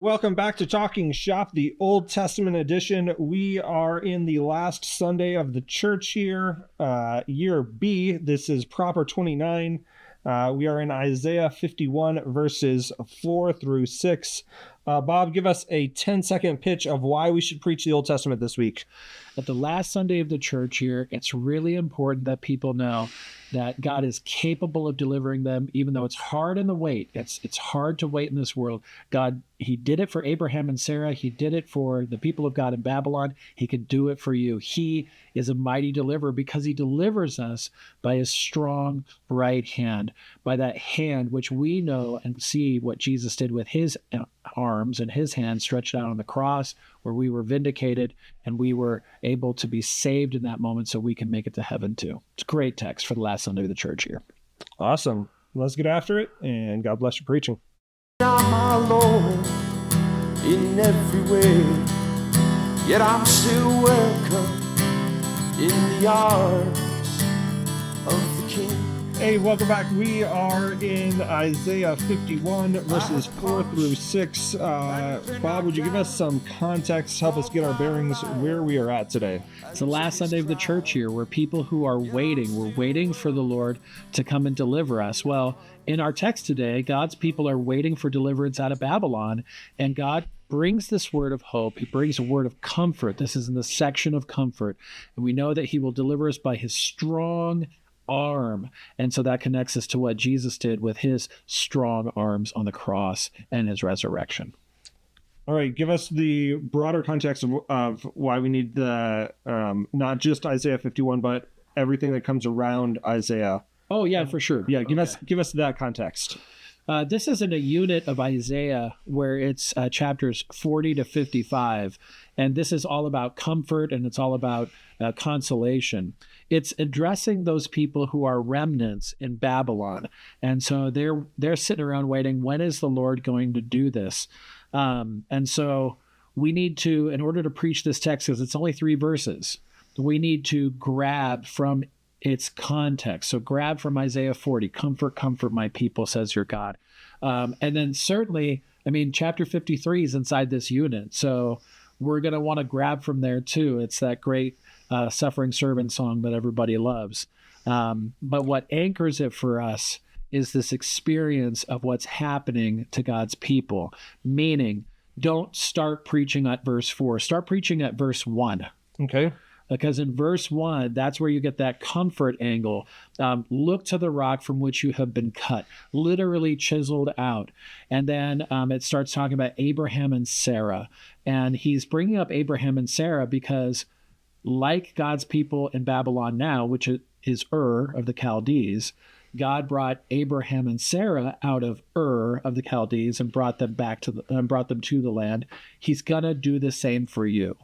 Welcome back to Talking Shop, the Old Testament edition. We are in the last Sunday of the church year, year B. This is proper 29. We are in Isaiah 51, verses 4 through 6. Bob, give us a 10-second pitch of why we should preach the Old Testament this week. At the last Sunday of the church year, it's really important that people know that God is capable of delivering them, even though it's hard in the wait. It's hard to wait in this world. God, he did it for Abraham and Sarah. He did it for the people of God in Babylon. He can do it for you. He is a mighty deliverer because he delivers us by his strong right hand, by that hand which we know and see what Jesus did with his arms and his hands stretched out on the cross, where we were vindicated and we were able to be saved in that moment so we can make it to heaven too. It's a great text for the last Sunday of the church here. Awesome. Let's get after it, and God bless you preaching. I'm alone in every way, yet I'm still welcome in the arms of the King. Hey, welcome back. We are in Isaiah 51, verses 4 through 6. Bob, would you give us some context, help us get our bearings where we are at today? It's the last Sunday of the church year where people who are waiting, we're waiting for the Lord to come and deliver us. Well, in our text today, God's people are waiting for deliverance out of Babylon, and God brings this word of hope. He brings a word of comfort. This is in the section of comfort, and we know that he will deliver us by his strong arm. And so that connects us to what Jesus did with his strong arms on the cross and his resurrection. All right, give us the broader context of why we need the not just Isaiah 51, but everything that comes around Isaiah. Oh yeah, for sure. Yeah, give us that context. This isn't a unit of Isaiah where it's chapters 40 to 55, and this is all about comfort and it's all about consolation. It's addressing those people who are remnants in Babylon, and so they're sitting around waiting. When is the Lord going to do this? And so we need to, in order to preach this text, because it's only 3 verses, we need to grab from its context. So grab from Isaiah 40, comfort, comfort my people, says your God. And then certainly, chapter 53 is inside this unit. So we're going to want to grab from there too. It's that great suffering servant song that everybody loves. But what anchors it for us is this experience of what's happening to God's people. Meaning, don't start preaching at verse 4. Start preaching at verse 1. Okay. Because in verse 1, that's where you get that comfort angle. Look to the rock from which you have been cut, literally chiseled out. And then it starts talking about Abraham and Sarah. And he's bringing up Abraham and Sarah because, like God's people in Babylon now, which is Ur of the Chaldees, God brought Abraham and Sarah out of Ur of the Chaldees and brought them to the land. He's going to do the same for you.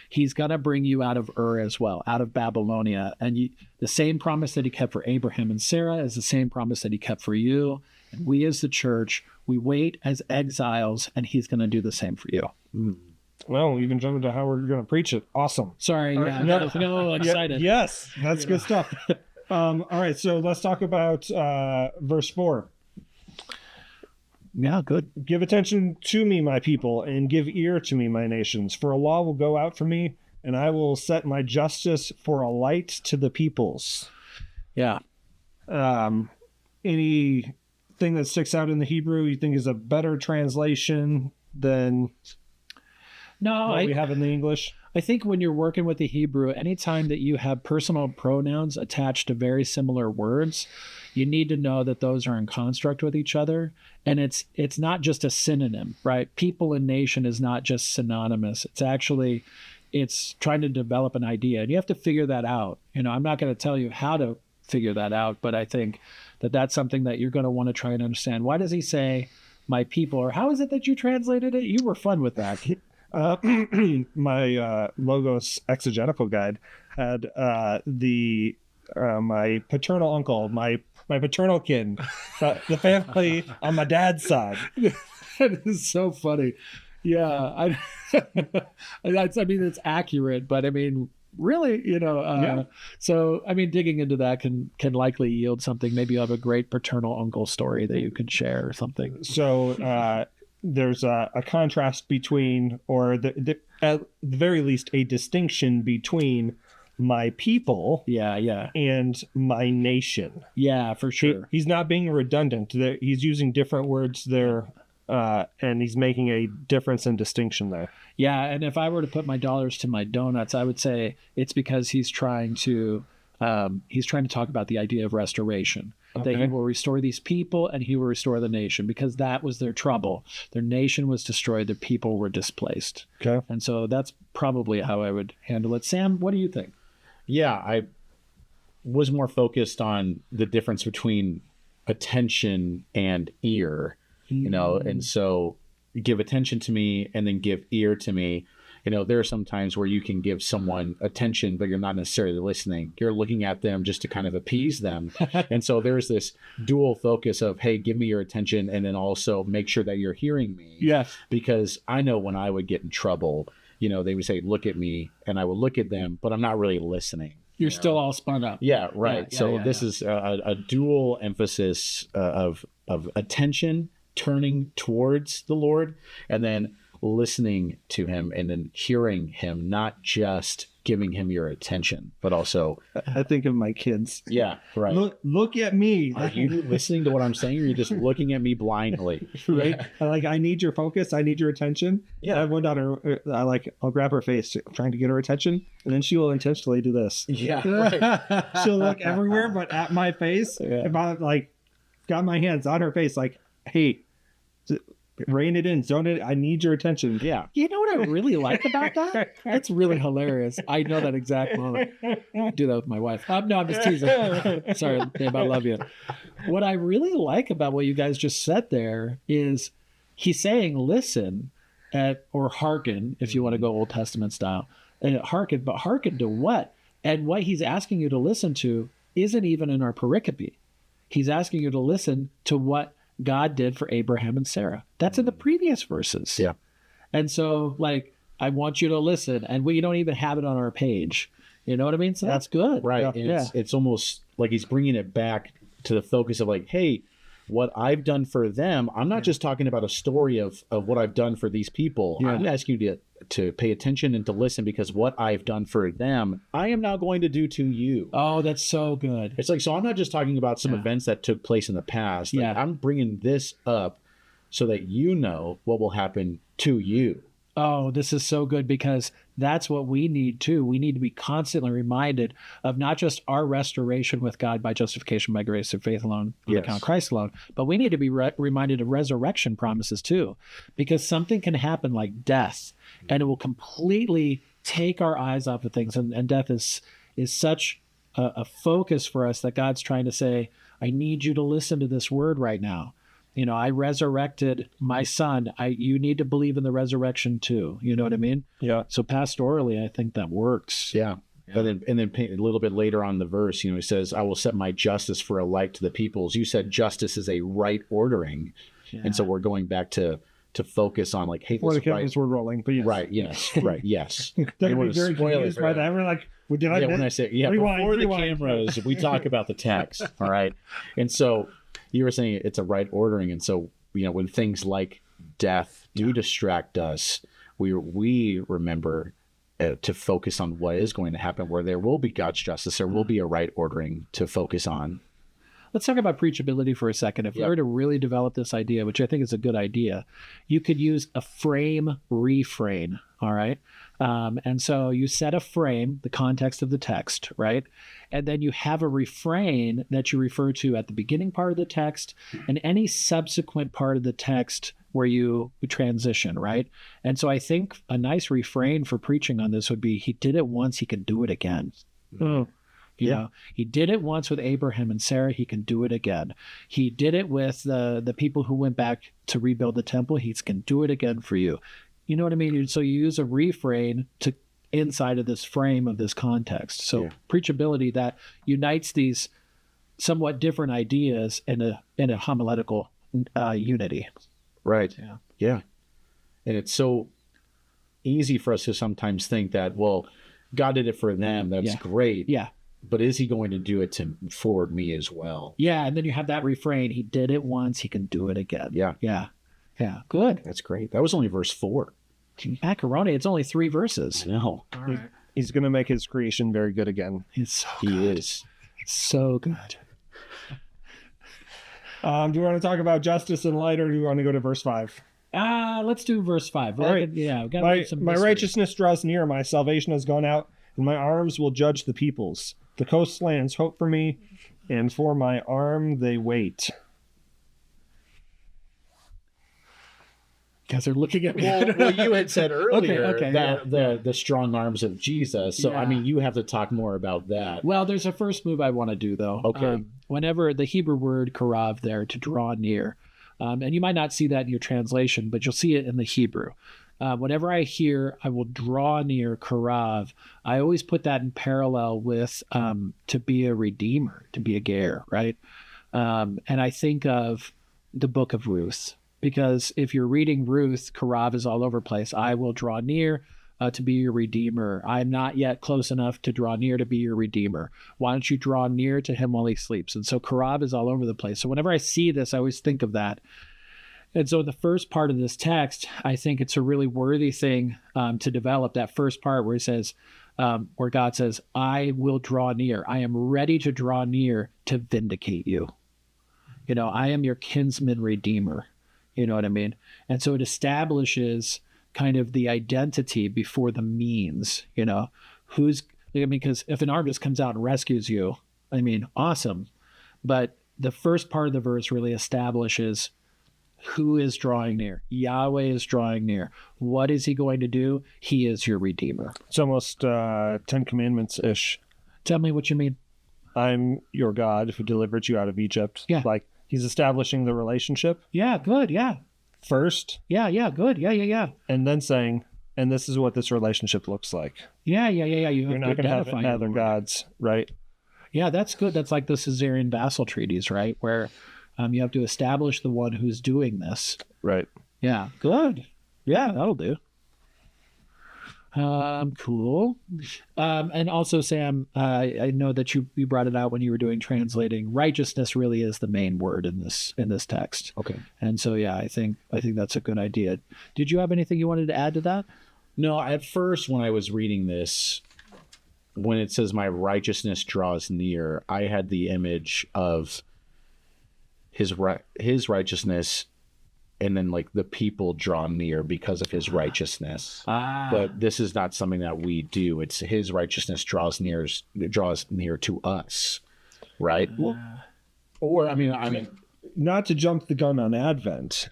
He's going to bring you out of Ur as well, out of Babylonia. And the same promise that he kept for Abraham and Sarah is the same promise that he kept for you. And we as the church, we wait as exiles, and he's going to do the same for you. Well, we even jumped into how we're going to preach it. Awesome. Sorry. Yeah, no, excited. Yes, that's good stuff. All right, so let's talk about verse 4. Yeah, good. Give attention to me, my people, and give ear to me, my nations. For a law will go out from me, and I will set my justice for a light to the peoples. Yeah. Anything that sticks out in the Hebrew you think is a better translation than what we have in the English? I think when you're working with the Hebrew, anytime that you have personal pronouns attached to very similar words, you need to know that those are in construct with each other. And it's not just a synonym, right? People and nation is not just synonymous. It's trying to develop an idea, and you have to figure that out. I'm not going to tell you how to figure that out, but I think that that's something that you're going to want to try and understand. Why does he say my people, or how is it that you translated it? You were fun with that. My Logos exegetical guide had my paternal uncle, my paternal kin, the family on my dad's side. That is so funny. Yeah, it's accurate, but really, Yeah. So digging into that can likely yield something. Maybe you have a great paternal uncle story that you can share or something. So there's a contrast between, or at the very least, a distinction between my people Yeah. and my nation. Yeah, for sure. He's not being redundant. He's using different words there, and he's making a difference and distinction there. Yeah, and if I were to put my dollars to my donuts, I would say it's because he's trying to talk about the idea of restoration. Okay. That he will restore these people and he will restore the nation, because that was their trouble. Their nation was destroyed, their people were displaced. Okay. And so that's probably how I would handle it. Sam, what do you think? Yeah, I was more focused on the difference between attention and ear, and so give attention to me and then give ear to me. There are some times where you can give someone attention, but you're not necessarily listening. You're looking at them just to kind of appease them. And so there's this dual focus of, hey, give me your attention, and then also make sure that you're hearing me. Yes. Because I know when I would get in trouble, they would say, look at me, and I would look at them, but I'm not really listening. You're still all spun up. Yeah, right. This is is a dual emphasis of attention, turning towards the Lord, and then listening to him and then hearing him, not just giving him your attention, but also I think of my kids. Yeah, right. Look at me. Are you listening to what I'm saying, or are you just looking at me blindly? Right? Yeah. I need your focus. I need your attention. Yeah. I have one daughter. I'll grab her face, trying to get her attention, and then she will intentionally do this. Yeah, right. She'll look everywhere but at my face. Yeah. If I got my hands on her face, hey, rein it in, zone it. I need your attention. Yeah. You know what I really like about that? It's really hilarious. I know that exact moment. I do that with my wife. No, I'm just teasing. Sorry, babe, I love you. What I really like about what you guys just said there is he's saying listen or hearken, if you want to go Old Testament style. And hearken, but hearken to what? And what he's asking you to listen to isn't even in our pericope. He's asking you to listen to what God did for Abraham and Sarah. That's in the previous verses. Yeah. And so, I want you to listen, and we don't even have it on our page. You know what I mean? So that's good. Right. Yeah. And it's almost like he's bringing it back to the focus of hey, what I've done for them. I'm not just talking about a story of what I've done for these people. Yeah. I'm asking you to pay attention and to listen, because what I've done for them, I am now going to do to you. Oh, that's so good. It's so I'm not just talking about some events that took place in the past. Yeah. I'm bringing this up so that you know what will happen to you. Oh, this is so good, because that's what we need too. We need to be constantly reminded of not just our restoration with God by justification by grace through faith alone, on Yes. account of Christ alone, but we need to be reminded of resurrection promises too, because something can happen like death, and it will completely take our eyes off of things. And death is such a focus for us that God's trying to say, I need you to listen to this word right now. I resurrected my son. You need to believe in the resurrection too. You know what I mean? Yeah. So pastorally, I think that works. Yeah. And then a little bit later on in the verse, he says, I will set my justice for a light to the peoples. You said justice is a right ordering. Yeah. And so we're going back to focus on hey, Before the this cameras were rolling, but yes. right. Yes. Right. Yes. They're Didn't gonna want be to very spoil it confused for by them. that. We're like, well, did I Yeah, miss? when I say Rewind, before the rewind. cameras, we talk about the text. All right. And so you were saying it's a right ordering. And so, when things like death do distract us, we remember to focus on what is going to happen, where there will be God's justice. There will be a right ordering to focus on. Let's talk about preachability for a second. If we were to really develop this idea, which I think is a good idea, you could use a frame refrain. All right. And so you set a frame, the context of the text, right? And then you have a refrain that you refer to at the beginning part of the text and any subsequent part of the text where you transition, right? And so I think a nice refrain for preaching on this would be, he did it once, he can do it again. Oh. You know, he did it once with Abraham and Sarah. He can do it again. He did it with the people who went back to rebuild the temple. He can do it again for you. You know what I mean? So you use a refrain to inside of this frame of this context. So preachability that unites these somewhat different ideas in a homiletical unity. Right. Yeah. Yeah. And it's so easy for us to sometimes think that, well, God did it for them. That's great. Yeah. But is he going to do it for me as well? Yeah. And then you have that refrain. He did it once. He can do it again. Yeah. Yeah. Yeah, good. That's great. That was only verse 4. Macaroni, it's only 3 verses. No, All right. He's going to make his creation very good again. It's so he good. is. So good. Do you want to talk about justice and light, or do you want to go to verse 5? Let's do verse 5. All right. Yeah, we got My righteousness draws near, my salvation has gone out, and my arms will judge the peoples. The coastlands hope for me, and for my arm they wait. Guys are looking at me. Well, you had said earlier Okay, that the strong arms of Jesus. So, Yeah. I mean, you have to talk more about that. Well, there's a first move I want to do, though. Okay. Whenever the Hebrew word karav there, to draw near, and you might not see that in your translation, but you'll see it in the Hebrew. Whenever I hear I will draw near karav, I always put that in parallel with to be a redeemer, to be a ger, right? And I think of the book of Ruth, because if you're reading Ruth, karav is all over the place. I will draw near to be your redeemer. I'm not yet close enough to draw near to be your redeemer. Why don't you draw near to him while he sleeps? And so karav is all over the place. So whenever I see this, I always think of that. And so the first part of this text, I think it's a really worthy thing to develop, that first part where he says, where God says, I will draw near. I am ready to draw near to vindicate you. You know, I am your kinsman redeemer. You know what I mean? And so it establishes kind of the identity before the means, you know, because if an artist comes out and rescues you, I mean, awesome. But the first part of the verse really establishes who is drawing near. Yahweh is drawing near. What is he going to do? He is your redeemer. It's almost 10 Commandments-ish. Tell me what you mean. I'm your God who delivered you out of Egypt. Yeah. Like, he's establishing the relationship Yeah, good. Yeah. first, Yeah, good. Yeah. and then saying, and this is what this relationship looks like. Yeah. You You're have not to going to have identify other him. gods, right? Yeah, that's good. That's like the Caesarean vassal treaties, right? Where you have to establish the one who's doing this. Right. Yeah, good. Yeah, that'll do. Cool. And also, Sam, I know that you brought it out when you were doing translating. Righteousness really is the main word in this text. Okay. And so, yeah, I think that's a good idea. Did you have anything you wanted to add to that? No, at first when I was reading this, when it says my righteousness draws near, I had the image of his righteousness, and then like the people draw near because of his righteousness. But this is not something that we do. It's his righteousness draws near to us, right? Or I mean, Not to jump the gun on Advent,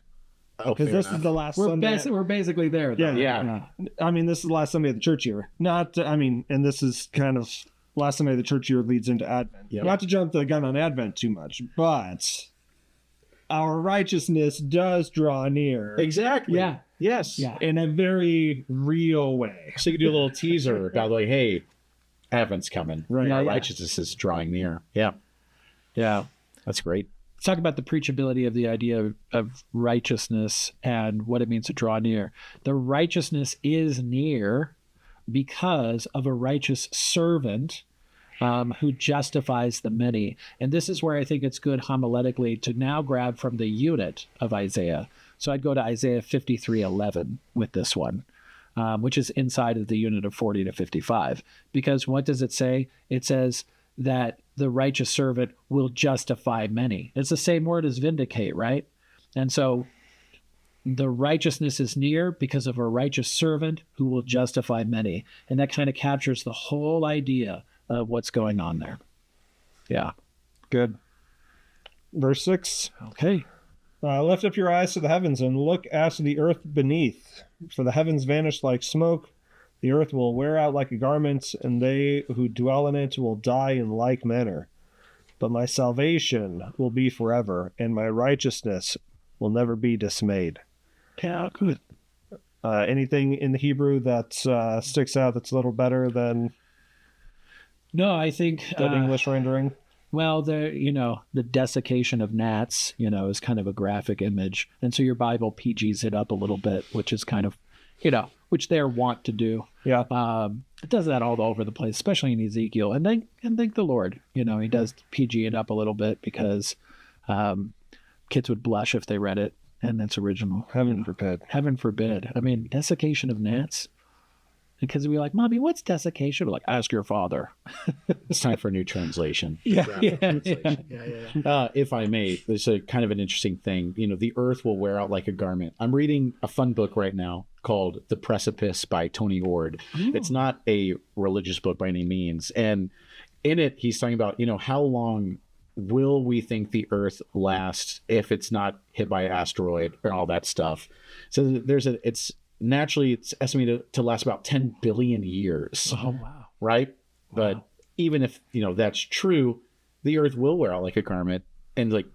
because this is the last Sunday. We're basically there. Though. Yeah. I mean, this is the last Sunday of the church year. And this is kind of last Sunday of the church year leads into Advent. Yep. Not to jump the gun on Advent too much, but our righteousness does draw near. Exactly. Yeah. Yes. Yeah. In a very real way. So you could do a little teaser about like, hey, Advent's coming. Right. Yeah, Our yeah. righteousness is drawing near. Yeah. Yeah. That's great. Let's talk about the preachability of the idea of righteousness and what it means to draw near. The righteousness is near because of a righteous servant who justifies the many. And this is where I think it's good homiletically to now grab from the unit of Isaiah. So I'd go to Isaiah 53:11 with this one, which is inside of the unit of 40 to 55. Because what does it say? It says that the righteous servant will justify many. It's the same word as vindicate, right? And so the righteousness is near because of a righteous servant who will justify many. And that kind of captures the whole idea of what's going on there. Yeah. Good. Verse 6. Okay. Lift up your eyes to the heavens and look at the earth beneath, for the heavens vanish like smoke. The earth will wear out like a garment, and they who dwell in it will die in like manner. But my salvation will be forever, and my righteousness will never be dismayed. Yeah, good. Anything in the Hebrew that sticks out that's a little better than No, I think that English rendering? well, the desiccation of gnats, is kind of a graphic image. And so your Bible PGs it up a little bit, which is kind of, which they're wont to do. Yeah. It does that all over the place, especially in Ezekiel. And thank the Lord, he does PG it up a little bit because kids would blush if they read it. and that's original. Heaven forbid. Heaven forbid. I mean, desiccation of gnats. Because we're like, Mommy, what's desiccation? We're like, ask your father. It's time for a new translation. Yeah. If I may, there's a kind of an interesting thing. The earth will wear out like a garment. I'm reading a fun book right now called The Precipice by Tony Ord. It's not a religious book by any means. And in it, he's talking about, how long will we think the earth lasts if it's not hit by an asteroid and all that stuff? So it's estimated to last about 10 billion years. Oh, wow. Right? Wow. But even if, that's true, the earth will wear out like a garment. And like,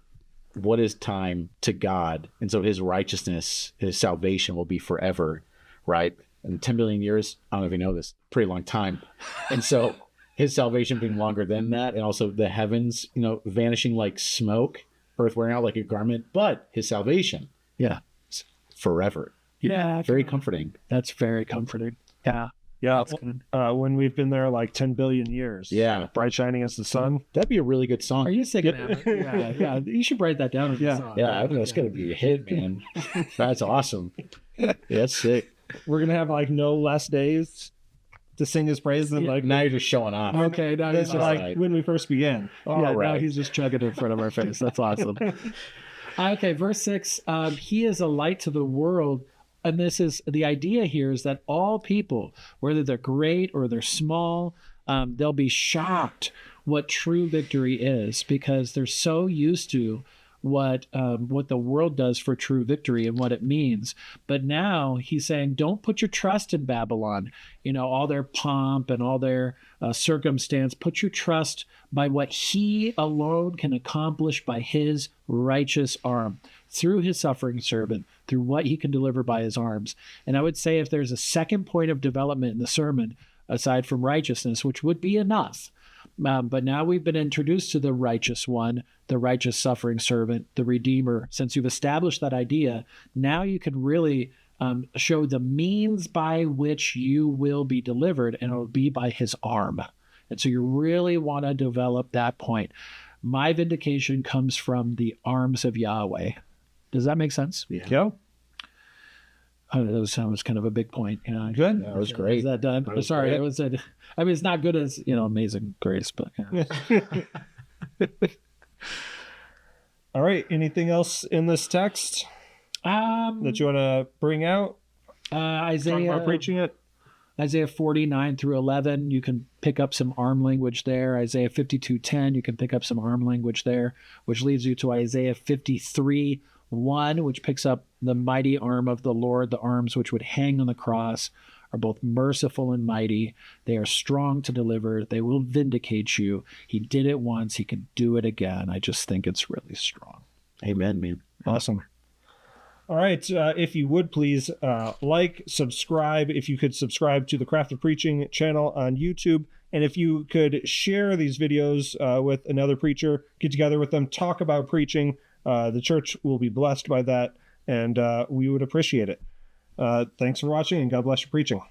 what is time to God? And so his righteousness, his salvation will be forever, right? And 10 billion years, I don't know if you know this, pretty long time. And so his salvation being longer than that, and also the heavens, vanishing like smoke, earth wearing out like a garment, but his salvation, it's forever. Yeah. Very comforting. That's very comforting. Yeah. Yeah. When we've been there like 10 billion years. Yeah. Bright shining as the sun. That'd be a really good song. Are you singing that? Yeah. You should write that down. Yeah. I think that's going to be a hit, man. That's awesome. Yeah, that's sick. We're going to have like no less days to sing his praise than like now you're just showing off. Okay. Now this he's is like when we first began. Now he's just chugging in front of our face. That's awesome. Okay. Verse 6, he is a light to the world. And this is the idea here is that all people, whether they're great or they're small, they'll be shocked what true victory is because they're so used to what the world does for true victory and what it means. But now he's saying, don't put your trust in Babylon, all their pomp and all their circumstance. Put your trust by what he alone can accomplish by his righteous arm, through his suffering servant, through what he can deliver by his arms. And I would say if there's a second point of development in the sermon, aside from righteousness, which would be enough, but now we've been introduced to the righteous one, the righteous suffering servant, the Redeemer. Since you've established that idea, now you can really show the means by which you will be delivered, and it will be by his arm. And so you really want to develop that point. My vindication comes from the arms of Yahweh. Does that make sense? Yeah. Oh, that was kind of a big point. Good. That was great. Is that done? Sorry, it was. It's not good as Amazing Grace, but. All right. Anything else in this text that you want to bring out? Isaiah preaching it. Isaiah 49 through 11, you can pick up some arm language there. Isaiah 52:10, you can pick up some arm language there, which leads you to Isaiah 53:1, which picks up the mighty arm of the Lord. The arms which would hang on the cross are both merciful and mighty. They are strong to deliver. They will vindicate you. He did it once. He can do it again. I just think it's really strong. Amen, man. Awesome. All right. If you would please subscribe. If you could subscribe to the Craft of Preaching channel on YouTube. And if you could share these videos with another preacher, get together with them, talk about preaching. The church will be blessed by that, and we would appreciate it. Thanks for watching, and God bless your preaching.